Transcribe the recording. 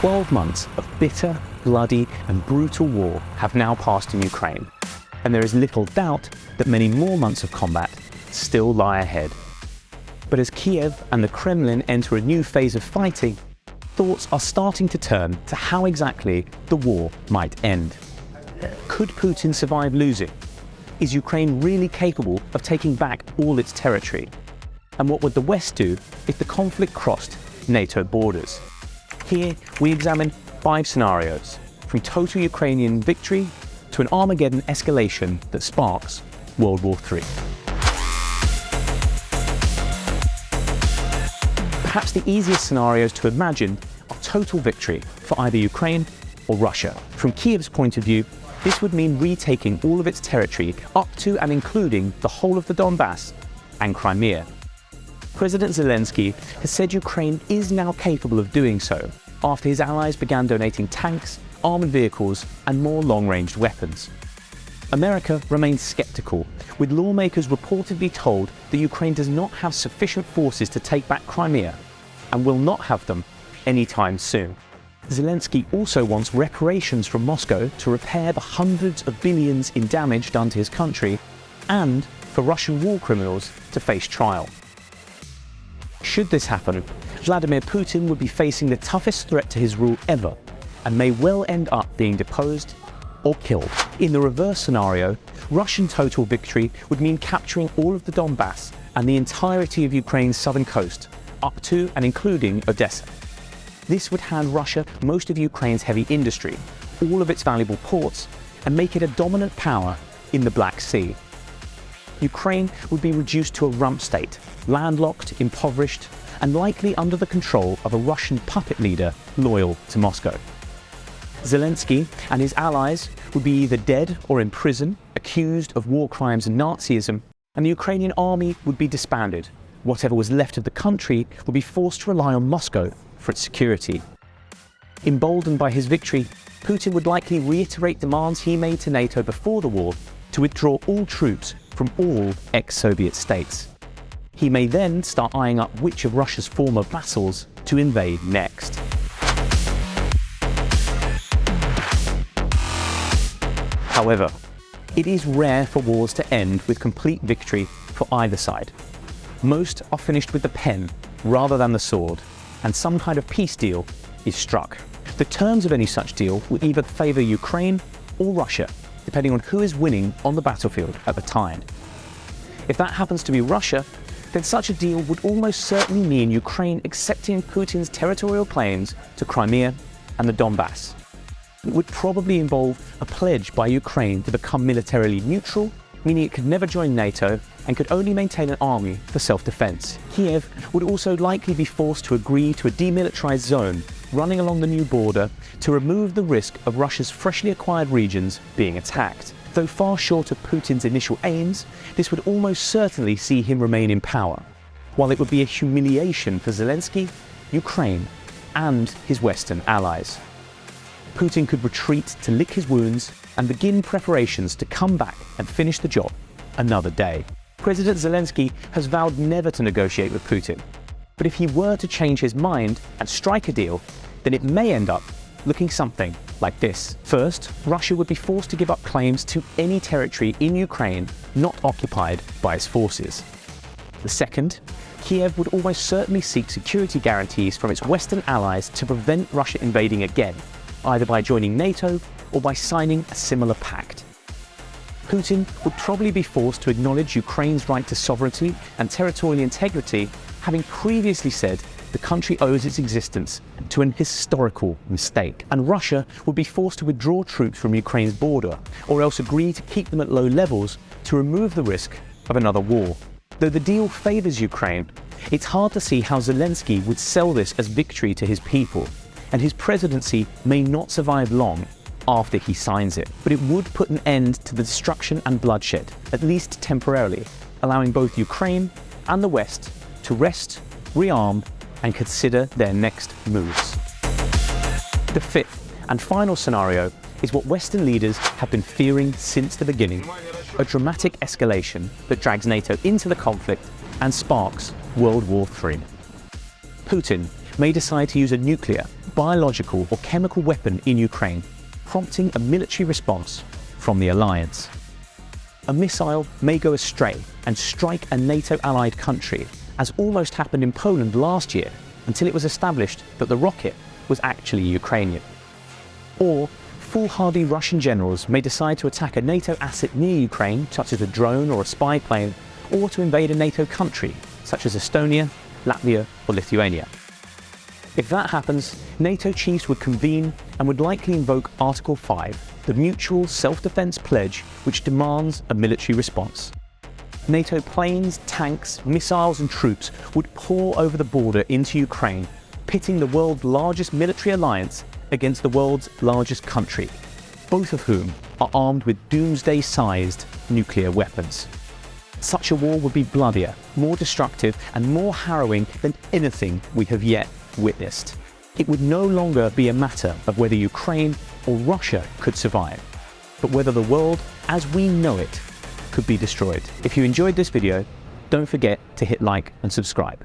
12 months of bitter, bloody and brutal war have now passed in Ukraine, and there is little doubt that many more months of combat still lie ahead. But as Kiev and the Kremlin enter a new phase of fighting, thoughts are starting to turn to how exactly the war might end. Could Putin survive losing? Is Ukraine really capable of taking back all its territory? And what would the West do if the conflict crossed NATO borders? Here we examine 5 scenarios, from total Ukrainian victory to an Armageddon escalation that sparks World War III. Perhaps the easiest scenarios to imagine are total victory for either Ukraine or Russia. From Kiev's point of view, this would mean retaking all of its territory up to and including the whole of the Donbass and Crimea. President Zelensky has said Ukraine is now capable of doing so after his allies began donating tanks, armoured vehicles and more long-range weapons. America remains sceptical, with lawmakers reportedly told that Ukraine does not have sufficient forces to take back Crimea and will not have them anytime soon. Zelensky also wants reparations from Moscow to repair the hundreds of billions in damage done to his country and for Russian war criminals to face trial. Should this happen, Vladimir Putin would be facing the toughest threat to his rule ever and may well end up being deposed or killed. In the reverse scenario, Russian total victory would mean capturing all of the Donbass and the entirety of Ukraine's southern coast, up to and including Odessa. This would hand Russia most of Ukraine's heavy industry, all of its valuable ports, and make it a dominant power in the Black Sea. Ukraine would be reduced to a rump state, landlocked, impoverished, and likely under the control of a Russian puppet leader loyal to Moscow. Zelensky and his allies would be either dead or in prison, accused of war crimes and Nazism, and the Ukrainian army would be disbanded. Whatever was left of the country would be forced to rely on Moscow for its security. Emboldened by his victory, Putin would likely reiterate demands he made to NATO before the war to withdraw all troops from all ex-Soviet states. He may then start eyeing up which of Russia's former vassals to invade next. However, it is rare for wars to end with complete victory for either side. Most are finished with the pen rather than the sword, and some kind of peace deal is struck. The terms of any such deal will either favour Ukraine or Russia, depending on who is winning on the battlefield at the time. If that happens to be Russia, then such a deal would almost certainly mean Ukraine accepting Putin's territorial claims to Crimea and the Donbass. It would probably involve a pledge by Ukraine to become militarily neutral, meaning it could never join NATO and could only maintain an army for self-defense. Kiev would also likely be forced to agree to a demilitarized zone running along the new border to remove the risk of Russia's freshly acquired regions being attacked. Though far short of Putin's initial aims, this would almost certainly see him remain in power, while it would be a humiliation for Zelensky, Ukraine, and his Western allies. Putin could retreat to lick his wounds and begin preparations to come back and finish the job another day. President Zelensky has vowed never to negotiate with Putin, but if he were to change his mind and strike a deal, then it may end up looking something like this. First, Russia would be forced to give up claims to any territory in Ukraine not occupied by its forces. The second, Kiev would almost certainly seek security guarantees from its Western allies to prevent Russia invading again, either by joining NATO or by signing a similar pact. Putin would probably be forced to acknowledge Ukraine's right to sovereignty and territorial integrity, having previously said the country owes its existence to an historical mistake. And Russia would be forced to withdraw troops from Ukraine's border, or else agree to keep them at low levels to remove the risk of another war. Though the deal favours Ukraine, it's hard to see how Zelensky would sell this as victory to his people, and his presidency may not survive long after he signs it. But it would put an end to the destruction and bloodshed, at least temporarily, allowing both Ukraine and the West to rest, rearm, and consider their next moves. The fifth and final scenario is what Western leaders have been fearing since the beginning: a dramatic escalation that drags NATO into the conflict and sparks World War III. Putin may decide to use a nuclear biological or chemical weapon in Ukraine, prompting a military response from the alliance. A missile may go astray and strike a NATO allied country, as almost happened in Poland last year, until it was established that the rocket was actually Ukrainian. Or foolhardy Russian generals may decide to attack a NATO asset near Ukraine, such as a drone or a spy plane, or to invade a NATO country, such as Estonia, Latvia or Lithuania. If that happens, NATO chiefs would convene and would likely invoke Article 5, the Mutual Self-Defense Pledge, which demands a military response. NATO planes, tanks, missiles and troops would pour over the border into Ukraine, pitting the world's largest military alliance against the world's largest country, both of whom are armed with doomsday-sized nuclear weapons. Such a war would be bloodier, more destructive and more harrowing than anything we have yet witnessed. It would no longer be a matter of whether Ukraine or Russia could survive, but whether the world as we know it could be destroyed. If you enjoyed this video, don't forget to hit like and subscribe.